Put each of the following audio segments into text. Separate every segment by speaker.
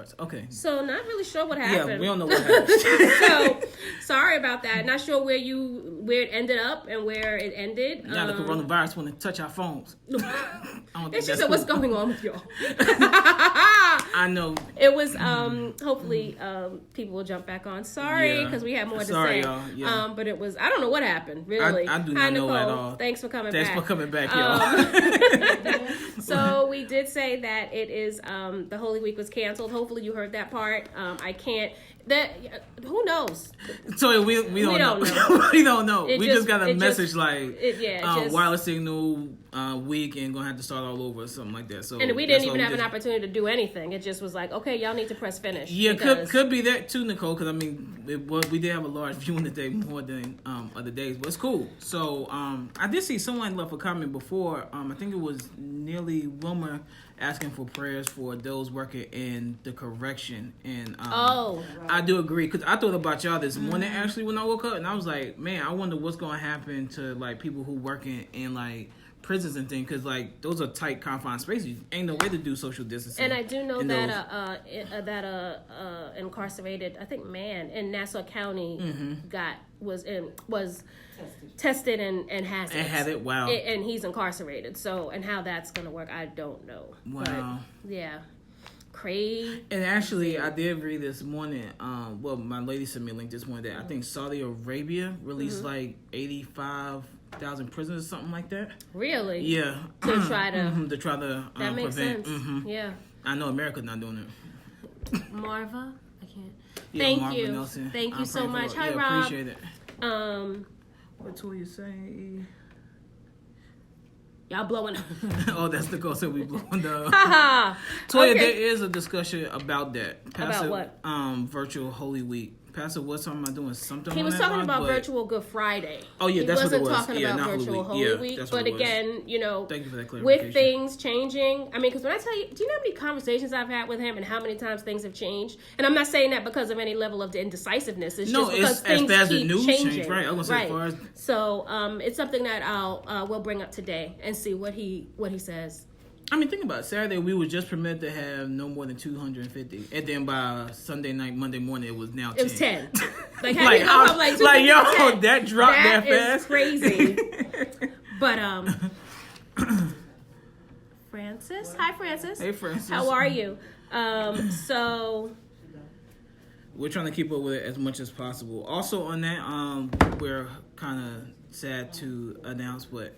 Speaker 1: parts. Okay.
Speaker 2: So not really sure what happened.
Speaker 1: Yeah, we don't know what happened.
Speaker 2: So sorry about that. Not sure where it ended up and where it ended.
Speaker 1: Now the coronavirus want to touch our phones.
Speaker 2: And she said, "What's going on with y'all?"
Speaker 1: I know.
Speaker 2: It was hopefully people will jump back on. Sorry, because we had more to say.
Speaker 1: Y'all. Yeah.
Speaker 2: But it was, I don't know what happened, really.
Speaker 1: I do not know at all.
Speaker 2: Thanks for coming
Speaker 1: back.
Speaker 2: Thanks
Speaker 1: for coming back, y'all.
Speaker 2: So we did say that it is the Holy Week was canceled. Hopefully you heard that part. I can't. Who knows?
Speaker 1: So we don't know. We don't know. We just got a message wireless signal week and gonna have to start all over or something like that. So
Speaker 2: and we didn't even have an opportunity to do anything. It just was like, okay, y'all need to press finish.
Speaker 1: Yeah, could be that too, Nicole. Because I mean, we did have a large viewing today, more than other days, but it's cool. So I did see someone left a comment before. I think it was Nearly Wilmer asking for prayers for those working in the correction, and I do agree, because I thought about y'all this morning actually when I woke up, and I was like, man, I wonder what's going to happen to like people who working in like prisons and things, because like those are tight confined spaces. Ain't no way to do social distancing.
Speaker 2: And I do know that incarcerated, I think, man in Nassau County was tested and has it.
Speaker 1: And had it. Wow.
Speaker 2: And he's incarcerated. So, and how that's gonna work, I don't know.
Speaker 1: Wow.
Speaker 2: But, yeah. Crazy.
Speaker 1: And actually, I did read this morning. Well, my lady sent me a link this morning that I think Saudi Arabia released like 85,000 prisoners or something like that.
Speaker 2: Really?
Speaker 1: Yeah.
Speaker 2: To try to
Speaker 1: that
Speaker 2: makes
Speaker 1: prevent.
Speaker 2: sense. Yeah.
Speaker 1: I know America's not doing it.
Speaker 2: Marva, I can't.
Speaker 1: Yeah,
Speaker 2: Thank
Speaker 1: Marva
Speaker 2: you.
Speaker 1: Nelson.
Speaker 2: Thank you so much. Hi,
Speaker 1: yeah,
Speaker 2: Rob.
Speaker 1: Appreciate it. What tool you say?
Speaker 2: Y'all blowing up.
Speaker 1: Oh, that's the goal. So we blowing up.
Speaker 2: Haha.
Speaker 1: Toya, there is a discussion about that.
Speaker 2: About what?
Speaker 1: Virtual Holy Week. Pastor was talking about doing something.
Speaker 2: He was talking about virtual Good Friday.
Speaker 1: Oh yeah, that's what it was.
Speaker 2: He wasn't talking about virtual Holy Week. But again, you know,
Speaker 1: thank you for that clarification.
Speaker 2: With things changing, I mean, because when I tell you, do you know how many conversations I've had with him and how many times things have changed? And I'm not saying that because of any level of indecisiveness. It's just because things keep changing.
Speaker 1: Right. I was gonna say, as far as...
Speaker 2: So it's something that we'll bring up today and see what he says.
Speaker 1: I mean, think about it. Saturday, we were just permitted to have no more than 250. And then by Sunday night, Monday morning, it was now 10.
Speaker 2: It was 10.
Speaker 1: Like yo, that dropped that fast.
Speaker 2: That is crazy. But, Francis. Hi, Francis.
Speaker 1: Hey, Francis.
Speaker 2: How are you? So...
Speaker 1: We're trying to keep up with it as much as possible. Also on that, we're kind of sad to announce what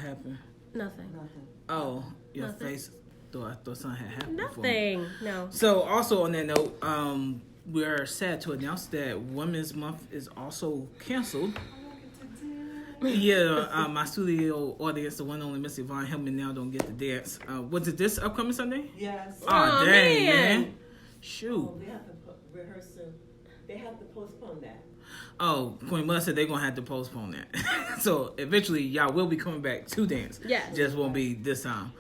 Speaker 1: happened?
Speaker 2: Nothing.
Speaker 1: Oh, your face. I thought something had happened.
Speaker 2: Nothing. No.
Speaker 1: So also on that note, we're sad to announce that Women's Month is also canceled. Yeah, my studio audience, the one and only Miss Yvonne Hillman, now don't get to dance. Was it this upcoming Sunday?
Speaker 3: Yes.
Speaker 1: Oh dang, man. Shoot.
Speaker 3: Oh, they have to rehearse. They have to postpone that.
Speaker 1: Oh, Queen Mother said they're going to have to postpone that. So eventually y'all will be coming back to dance.
Speaker 2: Yes.
Speaker 1: Just won't be this time.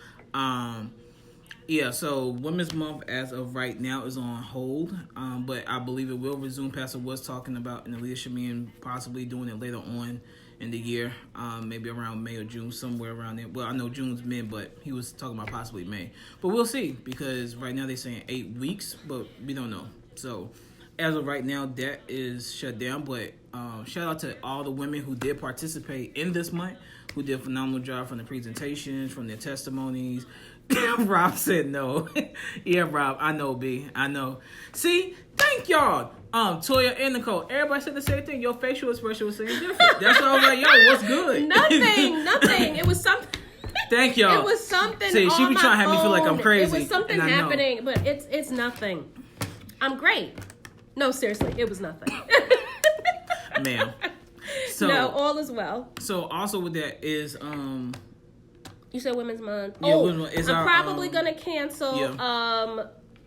Speaker 1: Yeah, so Women's Month as of right now is on hold. But I believe it will resume. Pastor was talking about in the leadership meeting possibly doing it later on in the year. Maybe around May or June, somewhere around there. Well, I know June's mid, but he was talking about possibly May. But we'll see, because right now they're saying 8 weeks, but we don't know. So as of right now, that is shut down. But shout out to all the women who did participate in this month, who did a phenomenal job from the presentations, from their testimonies. Rob said no. Yeah, Rob, I know, B. I know. See, thank y'all. Toya and Nicole, everybody said the same thing. Your facial expression was saying different. That's why I was like, yo, what's good?
Speaker 2: Nothing. It was something.
Speaker 1: Thank y'all.
Speaker 2: It was something.
Speaker 1: See, she be trying to have me feel like I'm crazy.
Speaker 2: It was something happening, but it's nothing. I'm great. No, seriously, it was nothing.
Speaker 1: Ma'am. So,
Speaker 2: no, all is well.
Speaker 1: So also with that is
Speaker 2: you said Women's Month.
Speaker 1: Yeah, Women's Month.
Speaker 2: I'm probably gonna cancel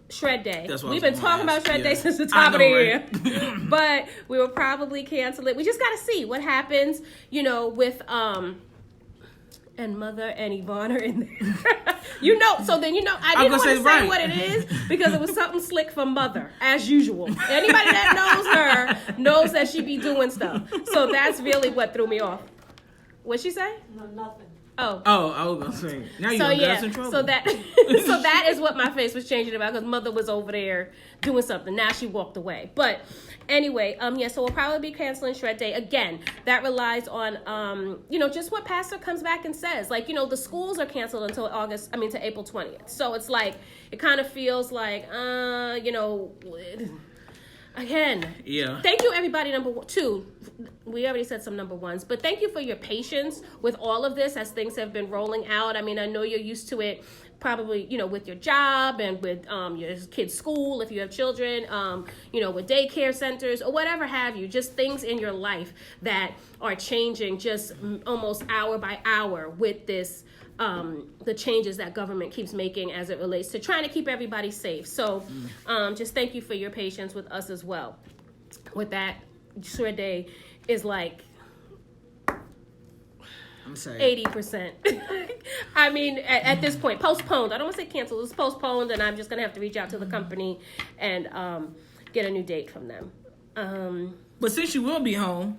Speaker 2: Shred Day. We've been talking about Shred Day since the top of the year. But we will probably cancel it. We just gotta see what happens, with and Mother and Yvonne are in there. So then I didn't want to say what it is because it was something slick from Mother, as usual. Anybody that knows her knows that she be doing stuff. So that's really what threw me off. What'd she say?
Speaker 3: No, nothing.
Speaker 2: Oh,
Speaker 1: I was gonna say. Now you're in trouble.
Speaker 2: So that is what my face was changing about, because mother was over there doing something. Now she walked away. But anyway, so we'll probably be canceling Shred Day again. That relies on just what pastor comes back and says. Like, the schools are canceled until to April 20th. So it's like it kind of feels like again.
Speaker 1: Yeah.
Speaker 2: Thank you, everybody. Number two, we already said some number ones, but thank you for your patience with all of this as things have been rolling out. I mean, I know you're used to it, probably, with your job and with your kids' school, if you have children, with daycare centers or whatever have you, just things in your life that are changing just almost hour by hour with this. The changes that government keeps making as it relates to trying to keep everybody safe. So just thank you for your patience with us as well. With that, Shred Day is like
Speaker 1: I'm sorry,
Speaker 2: 80%. I mean, at this point, postponed. I don't want to say canceled. It's postponed, and I'm just going to have to reach out to the company and get a new date from them.
Speaker 1: But since you will be home,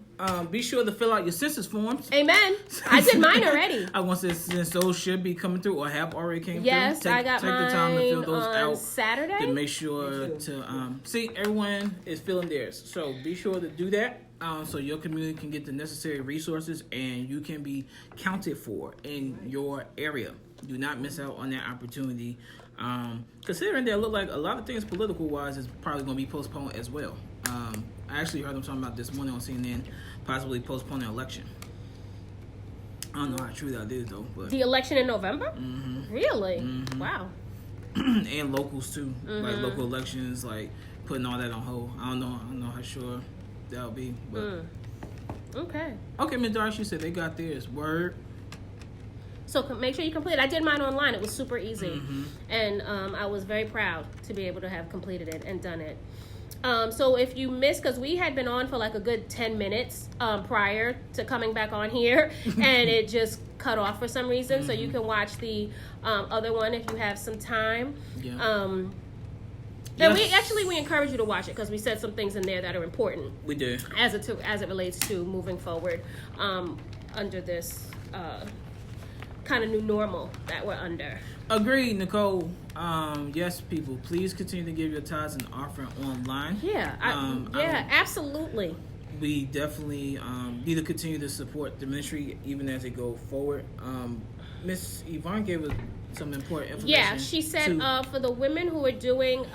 Speaker 1: be sure to fill out your census forms.
Speaker 2: Amen. I did mine already.
Speaker 1: I want to say, since those should be coming through or have already came
Speaker 2: yes,
Speaker 1: through.
Speaker 2: I got mine
Speaker 1: the time to fill those
Speaker 2: on
Speaker 1: out
Speaker 2: Saturday.
Speaker 1: To make sure to see everyone is filling theirs. So be sure to do that. So your community can get the necessary resources and you can be counted for in your area. Do not miss out on that opportunity. Considering that it look like a lot of things political wise is probably going to be postponed as well. I actually heard them talking about this morning on CNN, possibly postponing the election. I don't know how true that is though. But
Speaker 2: the election in November?
Speaker 1: Mm-hmm.
Speaker 2: Really?
Speaker 1: Mm-hmm.
Speaker 2: Wow.
Speaker 1: And locals too,
Speaker 2: mm-hmm.
Speaker 1: like local elections, like putting all that on hold. I don't know how sure that'll be. But
Speaker 2: Okay,
Speaker 1: Ms. Darcy, you said they got theirs. Word.
Speaker 2: So make sure you complete it. I did mine online. It was super easy.
Speaker 1: Mm-hmm.
Speaker 2: And I was very proud to be able to have completed it and done it. So if you missed, because we had been on for like a good 10 minutes prior to coming back on here, and it just cut off for some reason. Mm-hmm. So you can watch the other one if you have some time.
Speaker 1: Yeah.
Speaker 2: And we encourage you to watch it because we said some things in there that are important.
Speaker 1: We did.
Speaker 2: As it relates to moving forward under this kind of new normal that we're under.
Speaker 1: Agreed, Nicole. Yes, people, please continue to give your tithes and offering online.
Speaker 2: Yeah, absolutely.
Speaker 1: We definitely need to continue to support the ministry even as they go forward. Miss Yvonne gave us some important information.
Speaker 2: Yeah, she said for the women who are doing,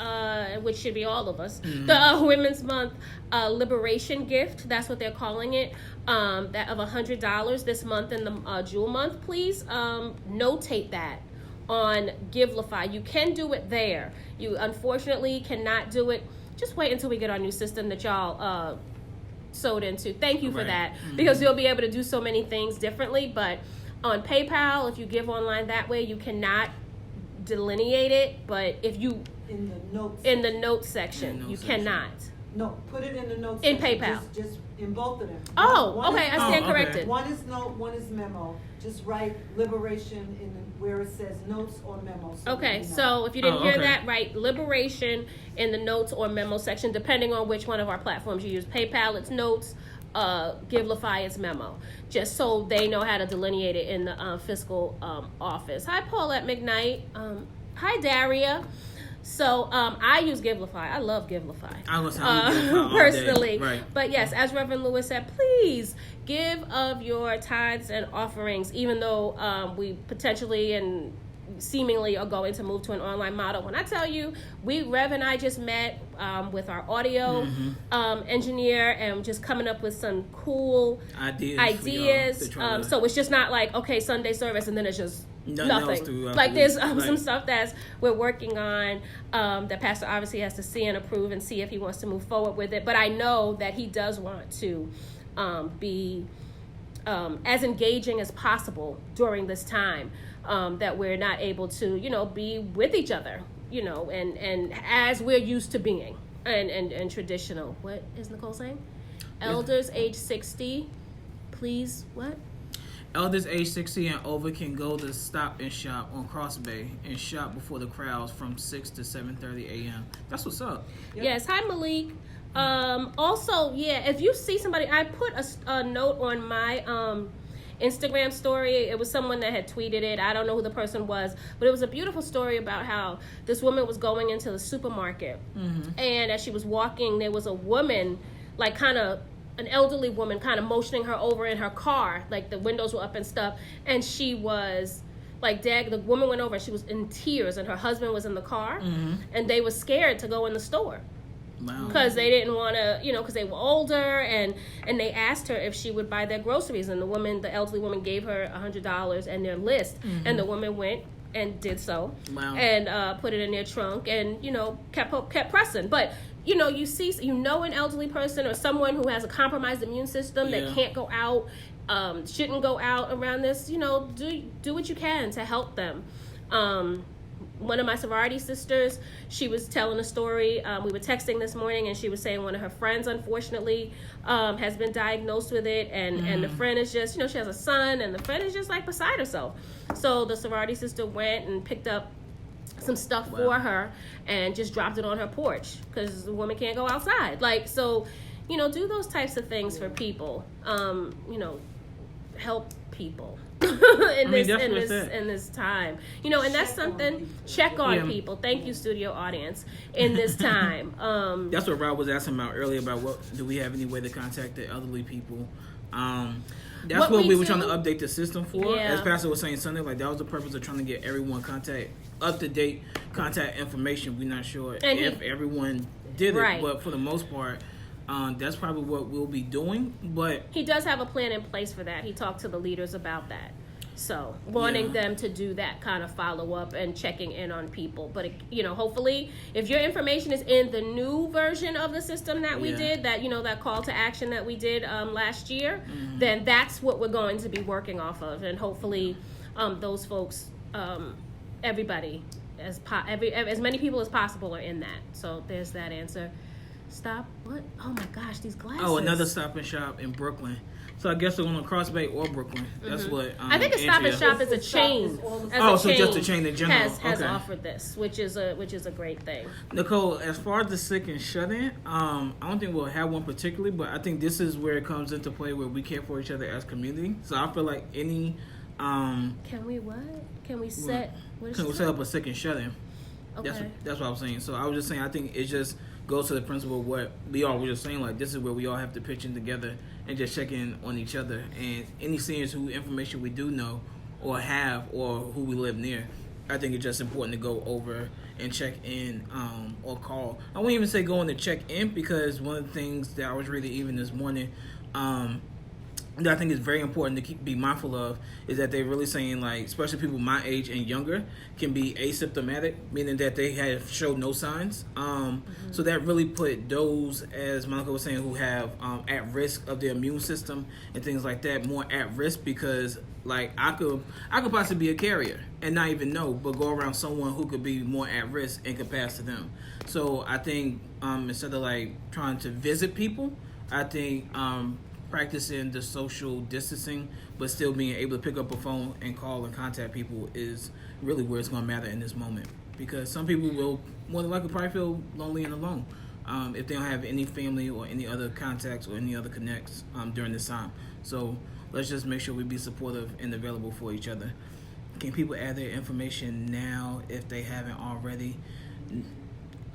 Speaker 2: which should be all of us,
Speaker 1: mm-hmm.
Speaker 2: the Women's Month Liberation Gift, that's what they're calling it, that of $100 this month in the Jewel Month, please notate that on Givelify. You can do it there. You unfortunately cannot do it. Just wait until we get our new system that y'all sewed into. Thank you for that, mm-hmm. because you'll be able to do so many things differently, but on PayPal, if you give online that way, you cannot delineate it. But if you
Speaker 3: in the notes
Speaker 2: section, you cannot.
Speaker 3: No, put it in the notes
Speaker 2: in
Speaker 3: section.
Speaker 2: PayPal.
Speaker 3: Just in both of them.
Speaker 2: Okay, I stand corrected.
Speaker 3: One is note, one is memo. Just write liberation where it says notes or memo.
Speaker 2: So if you didn't hear that, write liberation in the notes or memo section, depending on which one of our platforms you use. PayPal, it's notes. Givelify is memo, just so they know how to delineate it in the fiscal office. Hi, Paulette McKnight. Hi, Daria. So I use Givelify. I love Givelify.
Speaker 1: I was Givelify
Speaker 2: personally,
Speaker 1: right.
Speaker 2: But yes, as Reverend Lewis said, please give of your tithes and offerings, even though we potentially and seemingly are going to move to an online model. When I tell you, Rev and I just met with our audio
Speaker 1: mm-hmm.
Speaker 2: Engineer and just coming up with some cool ideas. So it's just not like, okay, Sunday service and then it's just nothing. Like there's some stuff that we're working on that Pastor obviously has to see and approve and see if he wants to move forward with it. But I know that he does want to be as engaging as possible during this time. That we're not able to, be with each other, and as we're used to being and traditional. What is Nicole saying? Elders age 60, please, what?
Speaker 1: Elders age 60 and over can go to Stop and Shop on Cross Bay and shop before the crowds from 6 to 7:30 a.m. That's what's up.
Speaker 2: Yep. Yes, hi Malik. Also, if you see somebody, I put a note on my Instagram story. It was someone that had tweeted it. I don't know who the person was, but it was a beautiful story about how this woman was going into the supermarket, and as she was walking, there was a woman, like kind of an elderly woman, kind of motioning her over in her car, like the windows were up and stuff, and she was like, the woman went over, she was in tears, and her husband was in the car, and they were scared to go in the store. Because they didn't want to, because they were older, and they asked her if she would buy their groceries, and the elderly woman gave her $100 and their list, and the woman went and did so, and put it in their trunk, and kept pressing. But you see, an elderly person or someone who has a compromised immune system that can't go out, shouldn't go out around this. Do what you can to help them. One of my sorority sisters, she was telling a story. We were texting this morning, and she was saying one of her friends, unfortunately, has been diagnosed with it, and the friend is just, she has a son, and the friend is just like beside herself. So the sorority sister went and picked up some stuff for her and just dropped it on her porch because the woman can't go outside. Do those types of things for people. Help people in this time, and that's something. Check on people. Thank you, studio audience, in this time.
Speaker 1: That's what Rob was asking about earlier, about what do we have any way to contact the elderly people. That's what we were trying to update the system for. As Pastor was saying Sunday, that was the purpose of trying to get everyone up to date contact information. We're not sure if everyone did it, but for the most part, that's probably what we'll be doing. But
Speaker 2: he does have a plan in place for that. He talked to the leaders about that. So wanting them to do that kind of follow-up and checking in on people. But, hopefully, if your information is in the new version of the system that we did, that call to action that we did last year, then that's what we're going to be working off of. And hopefully those folks, everybody, as many people as possible are in that. So there's that answer. Stop. What? Oh, my gosh, these glasses.
Speaker 1: Oh, another Stop and Shop in Brooklyn. So I guess they're going to Cross Bay or Brooklyn. That's what
Speaker 2: I think a Stop and Shop is a chain.
Speaker 1: So just a chain in general
Speaker 2: has offered this, which is a great thing.
Speaker 1: Nicole, as far as the sick and shut in, I don't think we'll have one particularly, but I think this is where it comes into play where we care for each other as community. So I feel like any
Speaker 2: can we what? Can we set
Speaker 1: up a sick and shut in?
Speaker 2: Okay.
Speaker 1: That's what I was saying. So I was just saying, I think it just goes to the principle of what we all were just saying, this is where we all have to pitch in together and just check in on each other. And any seniors who information we do know or have or who we live near, I think it's just important to go over and check in or call. I won't even say go in to check in, because one of the things that I was reading even this morning that I think is very important to be mindful of is that they're really saying, especially people my age and younger can be asymptomatic, meaning that they have showed no signs. So that really put those, as Monica was saying, who have at risk of their immune system and things like that, more at risk, because I could possibly be a carrier and not even know, but go around someone who could be more at risk and could pass to them. So I think instead of trying to visit people, I think practicing the social distancing, but still being able to pick up a phone and call and contact people is really where it's going to matter in this moment. Because some people will more than likely probably feel lonely and alone if they don't have any family or any other contacts or any other connects during this time. So let's just make sure we be supportive and available for each other. Can people add their information now if they haven't already?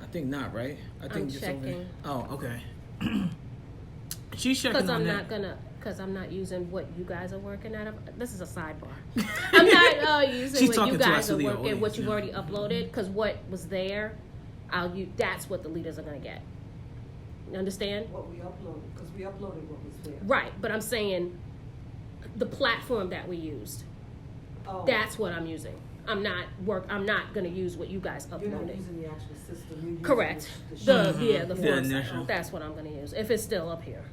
Speaker 1: I think not, right?
Speaker 2: I'm checking.
Speaker 1: Oh, okay. She's checking
Speaker 2: because I'm not using what you guys are working at. This is a sidebar. I'm not using what you guys are working, what you've already uploaded, because what was there, that's what the leaders are going to get. You understand?
Speaker 3: What we uploaded, because we uploaded what was there.
Speaker 2: Right, but I'm saying the platform that we used. Oh. That's what I'm using. I'm not going to use what you guys uploaded.
Speaker 3: You're not using the actual system.
Speaker 2: Correct. The form site. That's what I'm going to use, if it's still up here.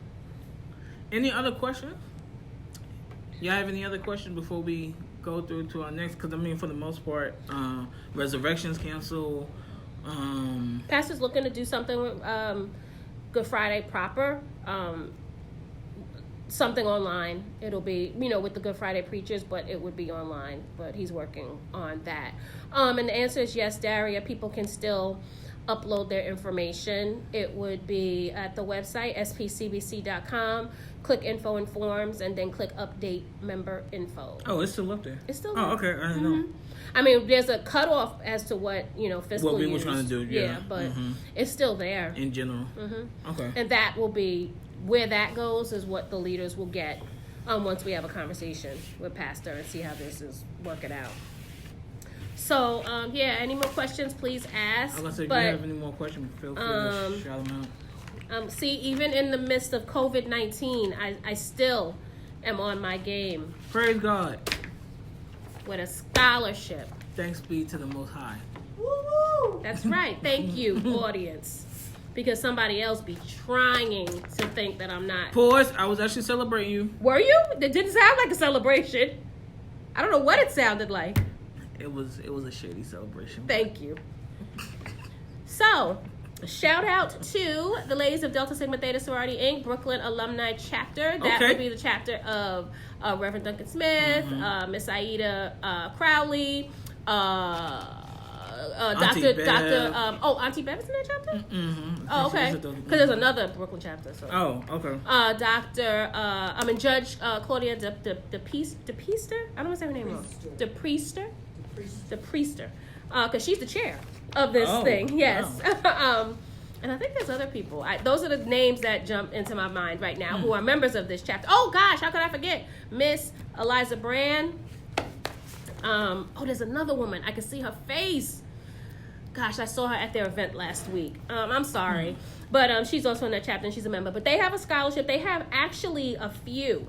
Speaker 1: Any other questions? Y'all have any other questions before we go through to our next? Because, for the most part, resurrections cancel.
Speaker 2: Pastor's looking to do something with Good Friday proper. Something online. It'll be, with the Good Friday preachers, but it would be online. But he's working on that. And the answer is yes, Daria. People can still upload their information, it would be at the website, spcbc.com. Click info and forms, and then click update member info.
Speaker 1: Oh, it's still up there.
Speaker 2: It's still there.
Speaker 1: Oh, okay. I didn't know.
Speaker 2: I mean, there's a cutoff as to what, fiscal
Speaker 1: what we
Speaker 2: years.
Speaker 1: were trying to do, yeah.
Speaker 2: But it's still there.
Speaker 1: In general. Okay.
Speaker 2: And that will be, where that goes is what the leaders will get once we have a conversation with Pastor and see how this is working out. So, any more questions, please ask.
Speaker 1: I was going to say, if you have any more questions, feel free to shout them out.
Speaker 2: See, even in the midst of COVID-19, I still am on my game.
Speaker 1: Praise God.
Speaker 2: With a scholarship.
Speaker 1: Thanks be to the Most High.
Speaker 2: Woo-hoo! That's right. Thank you, audience. Because somebody else be trying to think that I'm not.
Speaker 1: Pause. I was actually celebrating you.
Speaker 2: Were you? It didn't sound like a celebration. I don't know what it sounded like.
Speaker 1: It was a shady celebration.
Speaker 2: Thank you. So, shout out to the ladies of Delta Sigma Theta Sorority Inc. Brooklyn Alumni Chapter. That would be the chapter of Reverend Duncan Smith, Miss Aida Crowley, Auntie Bev is in that chapter? Oh, okay. Because there's another Brooklyn chapter. So.
Speaker 1: Oh, okay.
Speaker 2: Judge Claudia De Priester? I don't want to say her name wrong. De Priester? The Priester. Because she's the chair of this thing. Yes. Wow. And I think there's other people. Those are the names that jump into my mind right now who are members of this chapter. Oh, gosh, how could I forget? Miss Eliza Brand. There's another woman. I can see her face. Gosh, I saw her at their event last week. I'm sorry. But she's also in that chapter and she's a member. But they have a scholarship. They have actually a few.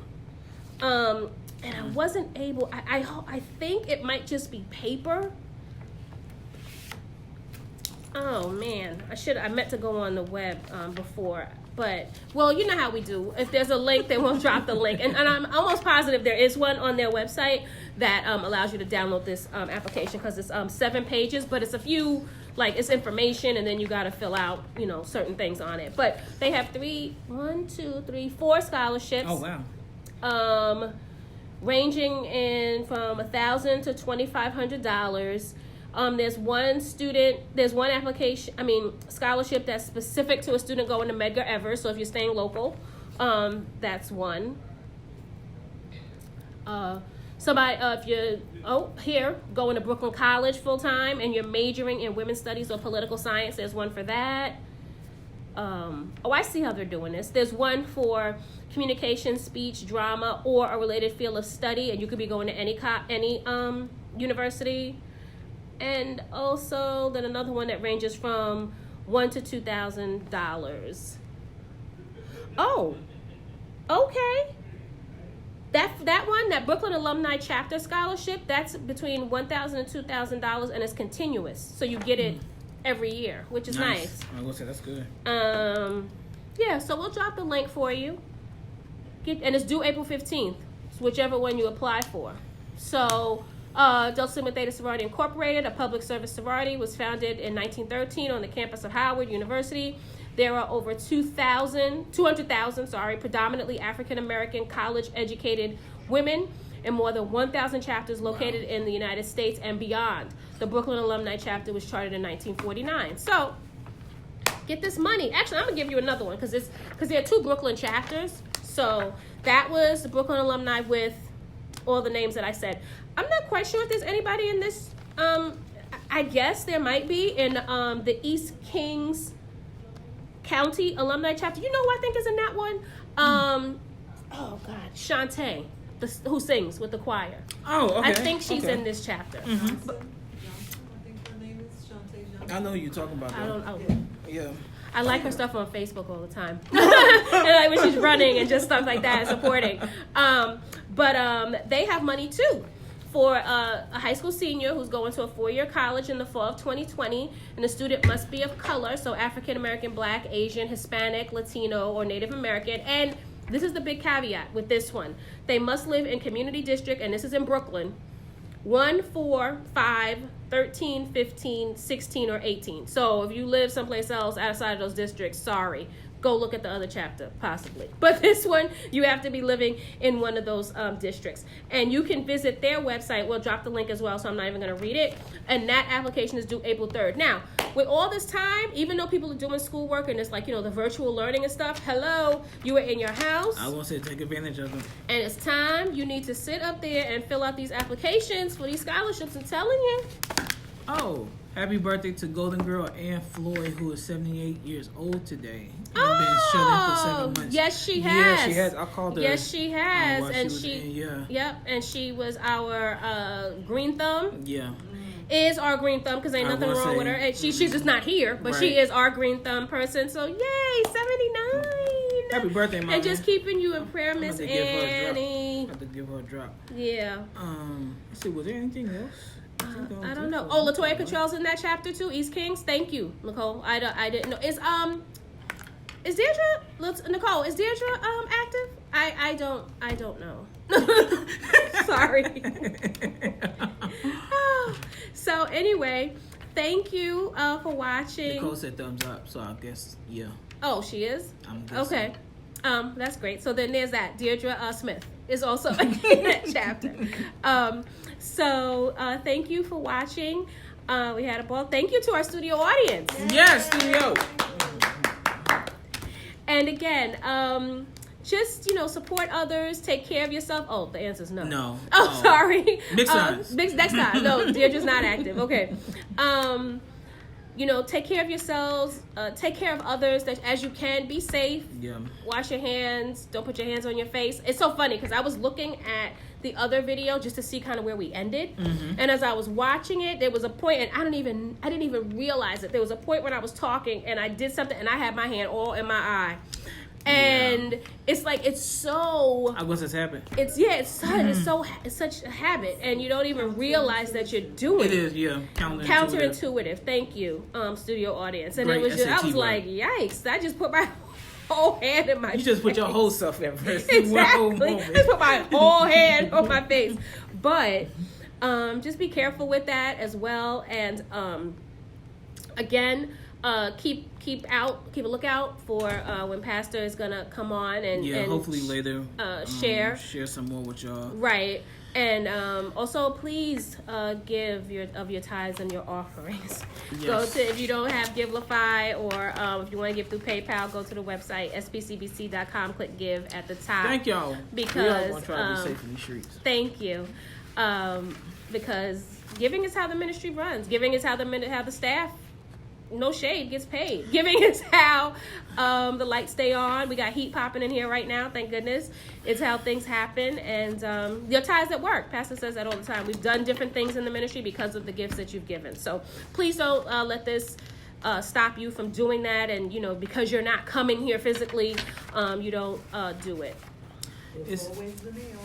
Speaker 2: And I wasn't able, I think it might just be paper. Oh man, I meant to go on the web before, but you know how we do. If there's a link, then we'll drop the link. And I'm almost positive there is one on their website that allows you to download this application because it's 7 pages, but it's a few, it's information and then you got to fill out, certain things on it. But they have 4 scholarships.
Speaker 1: Oh wow.
Speaker 2: Ranging in from $1,000 to $2,500. There's one scholarship that's specific to a student going to Medgar Evers. So if you're staying local, that's one. If you're going to Brooklyn College full time and you're majoring in women's studies or political science, there's one for that. I see how they're doing this. There's one for communication, speech, drama, or a related field of study, and you could be going to any university. And also, then another one that ranges from $1,000 to $2,000. Oh, okay. That one, that Brooklyn Alumni Chapter Scholarship, that's between $1,000 and $2,000, and it's continuous, so you get it every year, which is nice.
Speaker 1: I will say that's good.
Speaker 2: So we'll drop the link for you. And it's due April 15th, whichever one you apply for. So, Delta Sigma Theta Sorority Incorporated, a public service sorority, was founded in 1913 on the campus of Howard University. There are over 200,000, predominantly African-American college-educated women in more than 1,000 chapters located in the United States and beyond. The Brooklyn Alumni Chapter was chartered in 1949. So, get this money. Actually, I'm going to give you another one because there are 2 Brooklyn chapters. So, that was the Brooklyn Alumni with all the names that I said. I'm not quite sure if there's anybody in this. I guess there might be in the East Kings County Alumni Chapter. You know who I think is in that one? Shantae, who sings with the choir.
Speaker 1: Oh, okay.
Speaker 2: I think she's in this chapter.
Speaker 3: I think her name is Shantae.
Speaker 1: I know who you're talking about.
Speaker 2: I don't know.
Speaker 1: Yeah.
Speaker 2: I like her stuff on Facebook all the time. And when she's running and just stuff like that and supporting. But they have money too for a high school senior who's going to a 4-year college in the fall of 2020. And the student must be of color, so African American, Black, Asian, Hispanic, Latino, or Native American. And this is the big caveat with this one. They must live in community district, and this is in Brooklyn, 1, 4, 5, 13, 15, 16, or 18. So if you live someplace else outside of those districts, sorry. Go look at the other chapter, possibly. But this one, you have to be living in one of those districts. And you can visit their website. We'll drop the link as well, so I'm not even going to read it. And that application is due April 3rd. Now, with all this time, even though people are doing schoolwork and it's like, the virtual learning and stuff, hello, you are in your house.
Speaker 1: I want to say take advantage of them.
Speaker 2: And it's time. You need to sit up there and fill out these applications for these scholarships. I'm telling you.
Speaker 1: Oh, happy birthday to Golden Girl Ann Floyd, who is 78 years old today. And been shut in for 7 months.
Speaker 2: Yes, she has.
Speaker 1: Yeah, she has. I called her.
Speaker 2: Yes, she has. And
Speaker 1: Yep,
Speaker 2: and she was our green thumb.
Speaker 1: Yeah.
Speaker 2: Is our green thumb, because ain't nothing wrong with her. And she's just not here, but she is our green thumb person. So, yay, 79.
Speaker 1: Happy birthday, Mama.
Speaker 2: And just keeping you in prayer, Miss Annie.
Speaker 1: I have to give her a drop.
Speaker 2: Yeah.
Speaker 1: Let's see, was there anything else?
Speaker 2: I don't know. Oh, LaToya Cottrell's in that chapter too. East Kings. Thank you, Nicole. I didn't know. Is Deirdre? Nicole, is Deirdre active? I don't know. Sorry. So anyway, thank you for watching.
Speaker 1: Nicole said thumbs up, so I guess yeah.
Speaker 2: Oh, she is?
Speaker 1: I'm guessing.
Speaker 2: Okay. That's great. So then there's that. Deirdre Smith is also in that chapter. So thank you for watching. We had a ball. Thank you to our studio audience.
Speaker 1: Yes, studio.
Speaker 2: And again, just, support others, take care of yourself. Oh, the answer's no.
Speaker 1: No.
Speaker 2: Oh, sorry.
Speaker 1: Big signs.
Speaker 2: Next time. No, Deirdre's not active. Okay. Take care of yourselves. Take care of others as you can. Be safe.
Speaker 1: Yeah.
Speaker 2: Wash your hands. Don't put your hands on your face. It's so funny because I was looking at the other video just to see kind of where we ended. Mm-hmm. And as I was watching it, there was a point, and I didn't even realize it. There was a point when I was talking and I did something and I had my hand all in my eye. And it's like, it's so...
Speaker 1: What's this happen?
Speaker 2: It's such a habit, and you don't even realize that you're doing it.
Speaker 1: It is, yeah.
Speaker 2: Counterintuitive. Thank you, studio audience. And great. It was just, I was like, yikes, I just put my whole hand in my face.
Speaker 1: You just put your whole self in first.
Speaker 2: Exactly. I just put my whole hand on my face. But just be careful with that as well. And again... keep a lookout for when Pastor is gonna come on and
Speaker 1: hopefully later
Speaker 2: share
Speaker 1: some more with y'all.
Speaker 2: Right. And also please give of your tithes and your offerings. Yes. Go to, if you don't have Givelify or if you want to give through PayPal, go to the website spcbc.com, click give at the top.
Speaker 1: Thank y'all.
Speaker 2: Because
Speaker 1: we all want to try to be safe in these streets.
Speaker 2: Thank you. Because giving is how the ministry runs. Giving is how the staff, no shade, gets paid. Giving is how the lights stay on. We got heat popping in here right now, thank goodness. It's how things happen. And your tithes at work. Pastor says that all the time. We've done different things in the ministry because of the gifts that you've given. So please don't let this stop you from doing that. And, because you're not coming here physically, you don't do it.
Speaker 3: There's always the mail.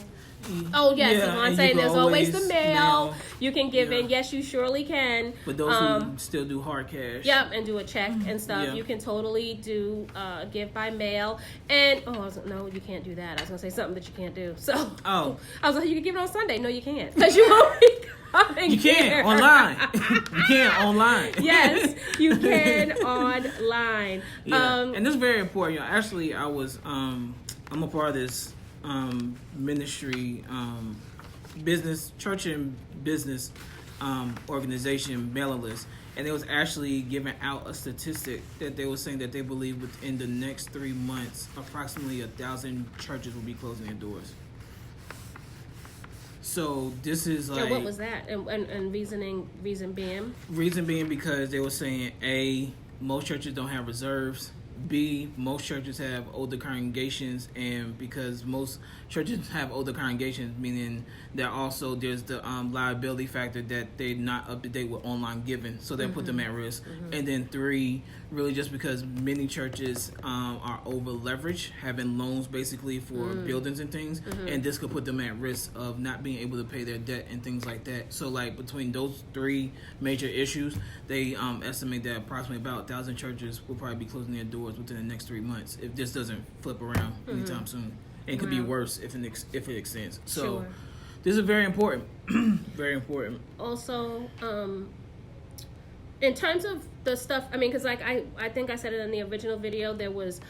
Speaker 2: Oh, yes. Yvonne saying there's always the mail. You can give in. Yes, you surely can.
Speaker 1: But those who still do hard cash.
Speaker 2: Yep, and do a check and stuff. Yeah. You can totally do give by mail. And, no, you can't do that. I was going to say something that you can't do. So, I was like, you can give it on Sunday. No, you can't. Because you won't be coming
Speaker 1: You can
Speaker 2: here.
Speaker 1: Online. You can online.
Speaker 2: Yes, you can online.
Speaker 1: Yeah. And this is very important. Actually, I'm a part of this ministry, business, church and business organization mailing list, and it was actually giving out a statistic that they were saying that they believe within the next 3 months, approximately 1,000 churches will be closing their doors. So this is like...
Speaker 2: what was that? And reason being?
Speaker 1: Reason being because they were saying, A, most churches don't have reserves. B, most churches have older congregations, and because most churches have older congregations, meaning that also there's the liability factor that they're not up to date with online giving, so they put them at risk. And then 3, really just because many churches are over leveraged, having loans basically for buildings and things, and this could put them at risk of not being able to pay their debt and things like that. So like between those 3 major issues, they estimate that approximately about 1,000 churches will probably be closing their doors within the next 3 months if this doesn't flip around anytime soon. And it could be worse if it extends. So this is very important. Very important.
Speaker 2: Also, in terms of the stuff, because like I think I said it in the original video, there was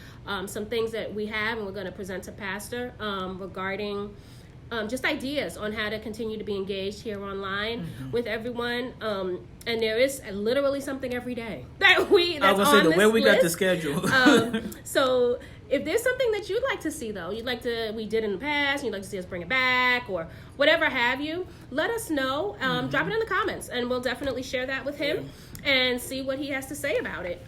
Speaker 2: some things that we have and we're going to present to Pastor regarding just ideas on how to continue to be engaged here online with everyone. And there is literally something every day that's
Speaker 1: I was gonna say the way we got the schedule.
Speaker 2: So if there's something that you'd like to see, though, we did in the past, and you'd like to see us bring it back or whatever have you, let us know. Drop it in the comments, and we'll definitely share that with him and see what he has to say about it.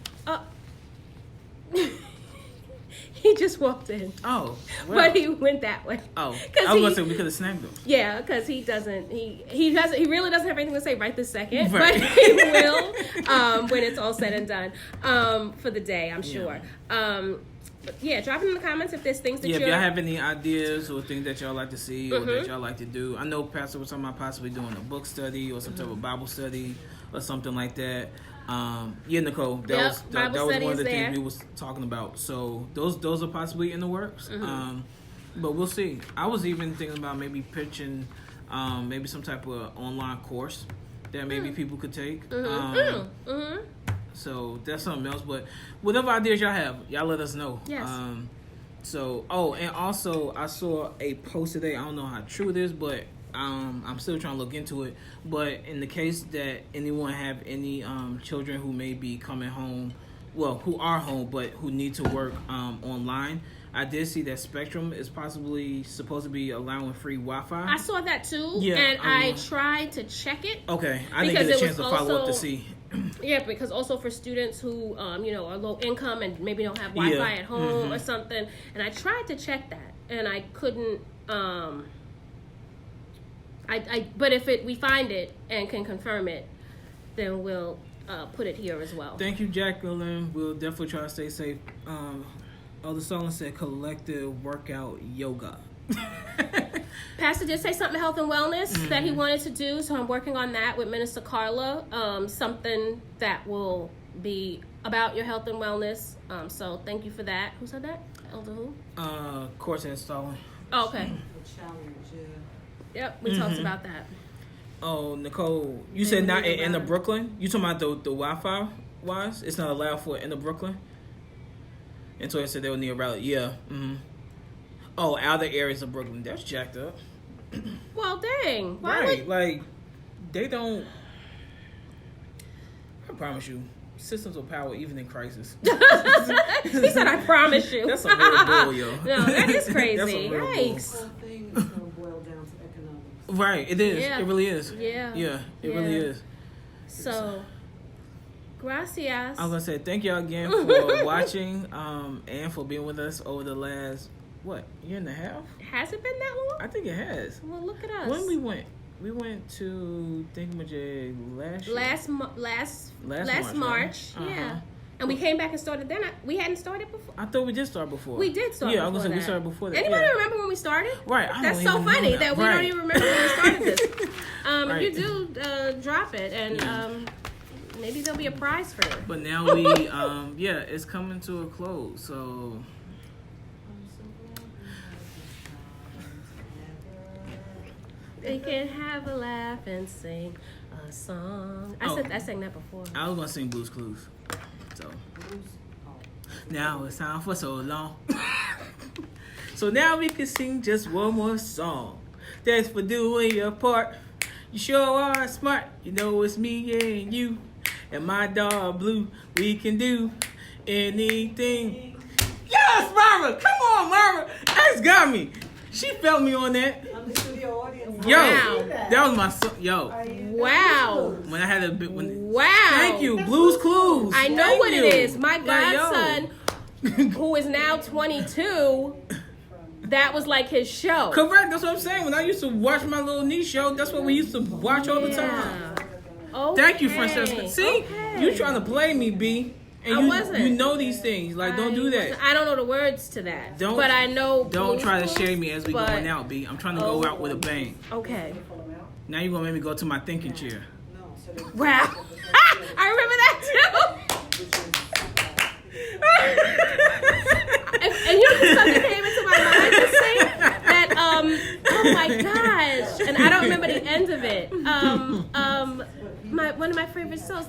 Speaker 2: He just walked in. Oh, well. But he went that way.
Speaker 1: Oh, I was gonna say we could have snagged him.
Speaker 2: Yeah, because he really doesn't have anything to say right this second, right. But he will when it's all said and done for the day, I'm sure. But yeah, drop it in the comments if there's things that
Speaker 1: if y'all have any ideas or things that y'all like to see or that y'all like to do. I know Pastor was talking about possibly doing a book study or some type of Bible study or something like that. Nicole, that was one of the things we was talking about. So those are possibly in the works. But we'll see. I was even thinking about maybe pitching maybe some type of online course that maybe people could take. So that's something else. But whatever ideas y'all have, y'all let us know.
Speaker 2: Yes.
Speaker 1: And also I saw a post today. I don't know how true it is, but I'm still trying to look into it. But in the case that anyone have any children who may be coming home, who are home but who need to work online, I did see that Spectrum is possibly supposed to be allowing free Wi-Fi.
Speaker 2: I saw that too, and I tried to check it.
Speaker 1: Okay, I didn't get a chance to follow up to see.
Speaker 2: Yeah, because also for students who are low income and maybe don't have Wi-Fi at home or something, and I tried to check that and I couldn't. But if we find it and can confirm it, then we'll put it here as well.
Speaker 1: Thank you, Jacqueline. We'll definitely try to stay safe. Elder Solon said collective workout yoga.
Speaker 2: Pastor did say something health and wellness that he wanted to do, so I'm working on that with Minister Carla. Something that will be about your health and wellness. So thank you for that. Who said that? Elder who?
Speaker 1: Course installing.
Speaker 2: Oh, okay. Yep, we talked about that.
Speaker 1: Oh, Nicole, you said not in the Brooklyn? You talking about the Wi-Fi wise? It's not allowed for in the Brooklyn? And so I said they'll need a rally. Yeah. Oh, other areas of Brooklyn. That's jacked up.
Speaker 2: Well, dang.
Speaker 1: Like, they don't... I promise you, systems of power even in crisis.
Speaker 2: He said, I promise you.
Speaker 1: That's a real bull, yo.
Speaker 2: No, that is crazy.
Speaker 1: That's a real
Speaker 2: Yikes.
Speaker 1: Right, it is.
Speaker 2: Yeah.
Speaker 1: It really is.
Speaker 2: Yeah.
Speaker 1: Yeah, it really is.
Speaker 2: So, gracias.
Speaker 1: I was going to say thank y'all again for watching and for being with us over the last, year and a half?
Speaker 2: Has it been that long?
Speaker 1: I think it has.
Speaker 2: Well, look at us.
Speaker 1: When we went to Thingamajig last
Speaker 2: March.
Speaker 1: Right?
Speaker 2: Yeah. And we came back and started then. We hadn't started before.
Speaker 1: I thought we did start before.
Speaker 2: We did start before.
Speaker 1: Yeah, I was going to say we started before that.
Speaker 2: Anybody remember when we started?
Speaker 1: Right.
Speaker 2: That's so funny that we don't even remember when we started this.
Speaker 1: Right.
Speaker 2: If you do, drop it. And maybe there'll be a prize for it.
Speaker 1: But now we, it's coming to a close. So...
Speaker 2: They can have a laugh and sing a song. I sang that before.
Speaker 1: I was going to sing Blues Clues. So now it's time for so long. So now we can sing just one more song. Thanks for doing your part. You sure are smart. You know it's me and you and my dog Blue. We can do anything. Yes, Mara! Come on, Mara! That's got me. She felt me on that. Yo, that was my song. Yo.
Speaker 2: Wow.
Speaker 1: When I had a bit.
Speaker 2: Wow.
Speaker 1: Thank you. Blues Clues.
Speaker 2: I know what it is. My godson, who is now 22, that was like his show.
Speaker 1: Correct. That's what I'm saying. When I used to watch my little niece show, that's what we used to watch all the time.
Speaker 2: Okay.
Speaker 1: Thank you, Francesca. See? You trying to play me, B. And
Speaker 2: I wasn't.
Speaker 1: You know these things. Like, don't do that.
Speaker 2: I don't know the words to that. But I know.
Speaker 1: Don't try to shame me as we going out, B. I'm trying to go out with a bang.
Speaker 2: Okay.
Speaker 1: Now you're going to make me go to my thinking chair.
Speaker 2: Wow. I remember that too. and you know something came into my mind to say that, oh my gosh. And I don't remember the end of it. One of my favorite songs,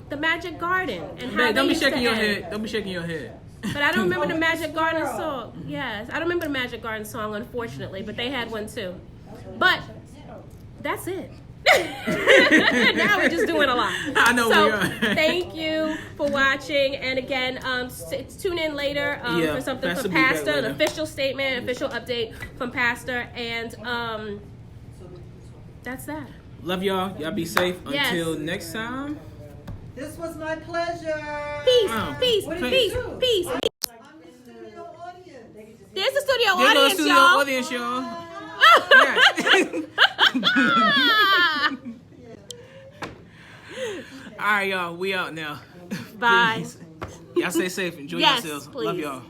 Speaker 2: The Magic Garden, and how
Speaker 1: don't be shaking your head. Don't be shaking your head.
Speaker 2: But I don't remember the Magic Garden song. Yes, I don't remember the Magic Garden song, unfortunately, but they had one too. But that's it. Now we're just doing a lot.
Speaker 1: I know
Speaker 2: so
Speaker 1: we are.
Speaker 2: Thank you for watching, and again, tune in later for something from Pastor, an official statement, official update from Pastor, and that's that.
Speaker 1: Love y'all. Y'all be safe until next time.
Speaker 3: This was my pleasure.
Speaker 2: Peace, peace, peace, peace.
Speaker 3: I'm the studio audience.
Speaker 2: There's the studio
Speaker 1: There's
Speaker 2: audience,
Speaker 1: the studio
Speaker 2: y'all.
Speaker 1: audience, y'all. All right, y'all. We out now.
Speaker 2: Bye.
Speaker 1: Y'all stay safe. Enjoy yourselves.
Speaker 2: Please.
Speaker 1: Love y'all.